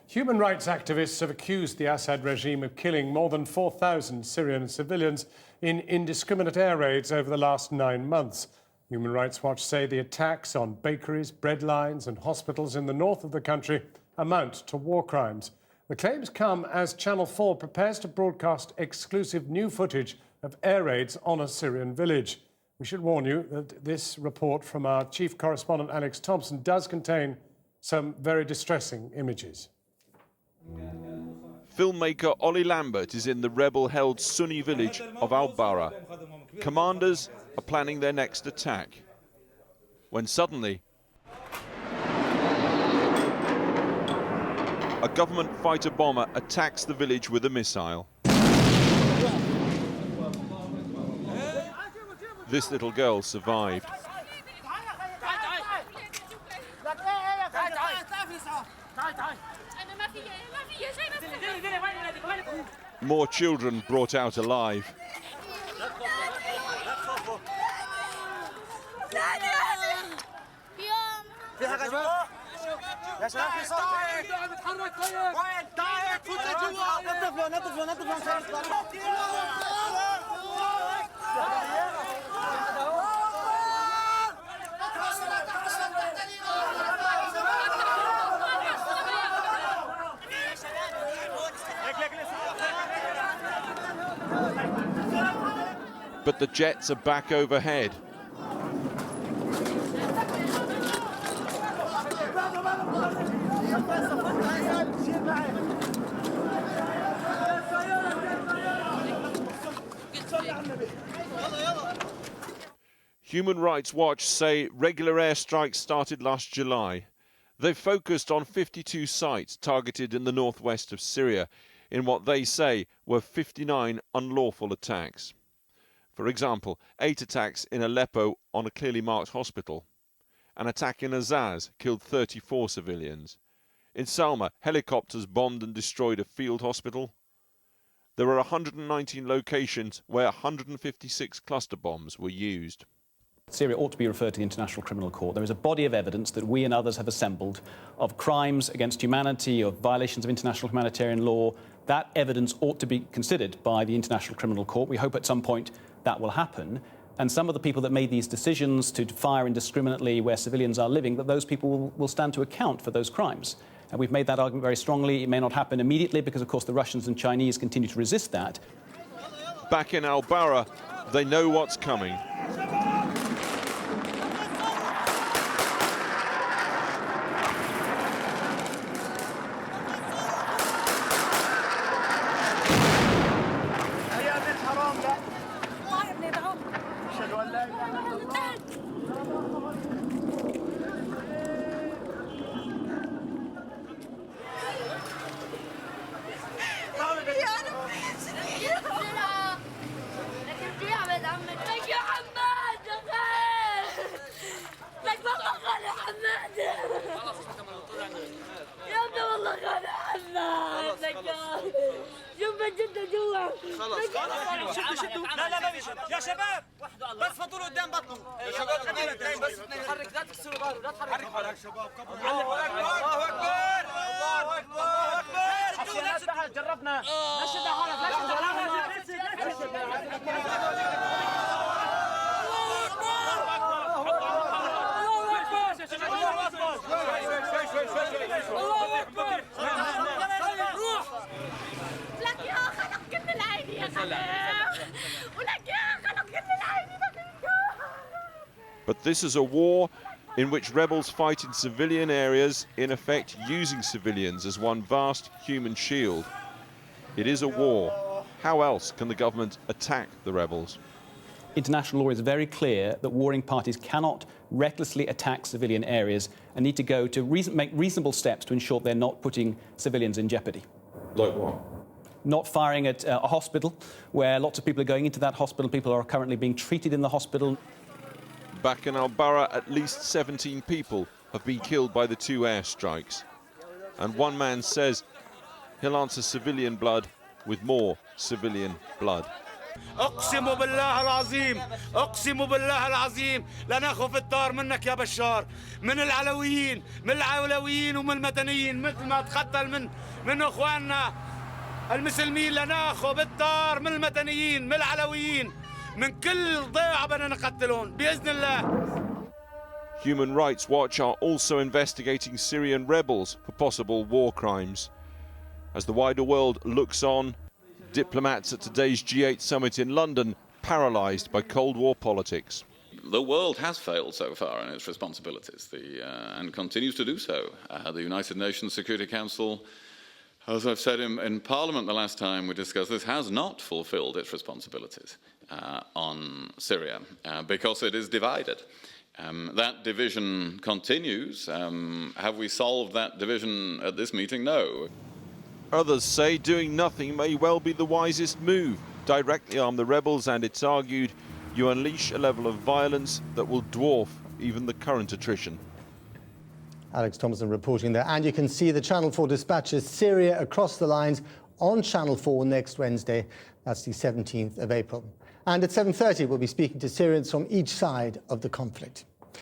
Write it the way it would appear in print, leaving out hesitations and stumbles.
Human rights activists have accused the Assad regime of killing more than 4,000 Syrian civilians in indiscriminate air raids over the last 9 months. Human Rights Watch say the attacks on bakeries, bread lines and hospitals in the north of the country amount to war crimes. The claims come as Channel 4 prepares to broadcast exclusive new footage of air raids on a Syrian village. We should warn you that this report from our chief correspondent Alex Thomson does contain some very distressing images. Filmmaker Ollie Lambert is in the rebel-held Sunni village of Al-Bara. Commanders are planning their next attack, when suddenly a government fighter bomber attacks the village with a missile. This little girl survived. More children brought out alive. But the jets are back overhead. Human Rights Watch say regular airstrikes started last July. They've focused on 52 sites targeted in the northwest of Syria in what they say were 59 unlawful attacks. For example, 8 attacks in Aleppo on a clearly marked hospital. An attack in Azaz killed 34 civilians. In Salma, helicopters bombed and destroyed a field hospital. There are 119 locations where 156 cluster bombs were used. Syria ought to be referred to the International Criminal Court. There is a body of evidence that we and others have assembled of crimes against humanity, of violations of international humanitarian law. That evidence ought to be considered by the International Criminal Court. We hope at some point that will happen. And some of the people that made these decisions to fire indiscriminately where civilians are living, that those people will stand to account for those crimes. And we've made that argument very strongly. It may not happen immediately because, of course, the Russians and Chinese continue to resist that. Back in Al-Bara, they know what's coming. يا شباب بس فطور قدام بطنه يا شباب بس تحرك لا تكسروا ظهره لا تحرك يا شباب الله اكبر الله اكبر الله اكبر جربنا لا شد الله اكبر روح لك يا خلق كل العين يا But this is a war in which rebels fight in civilian areas, in effect using civilians as one vast human shield. It is a war. How else can the government attack the rebels? International law is very clear that warring parties cannot recklessly attack civilian areas and need to go to make reasonable steps to ensure they're not putting civilians in jeopardy. Like what? Not firing at a hospital where lots of people are going into that hospital. People are currently being treated in the hospital. Back in Al-Bara, at least 17 people have been killed by the 2 airstrikes. And one man says he'll answer civilian blood with more civilian blood. اقسم بالله العظيم اقسم بالله العظيم لناخذ الدار منك يا بشار من العلويين ومن المدنيين مثل ما تقتل من اخواننا المسلمين لناخذ الدار من المدنيين من العلويين من كل ضيعة بدنا نقتلهم بإذن الله. Human Rights Watch are also investigating Syrian rebels for possible war crimes. As the wider world looks on, diplomats at today's G8 summit in London paralysed by Cold War politics. The world has failed so far in its responsibilities and continues to do so. The United Nations Security Council, as I've said in Parliament the last time we discussed this, has not fulfilled its responsibilities on Syria because it is divided. That division continues. Have we solved that division at this meeting? No. Others say doing nothing may well be the wisest move. Directly arm the rebels, and it's argued you unleash a level of violence that will dwarf even the current attrition. Alex Thomson reporting there. And you can see the Channel 4 dispatches Syria across the lines on Channel 4 next Wednesday. That's the 17th of April. And at 7:30, we'll be speaking to Syrians from each side of the conflict.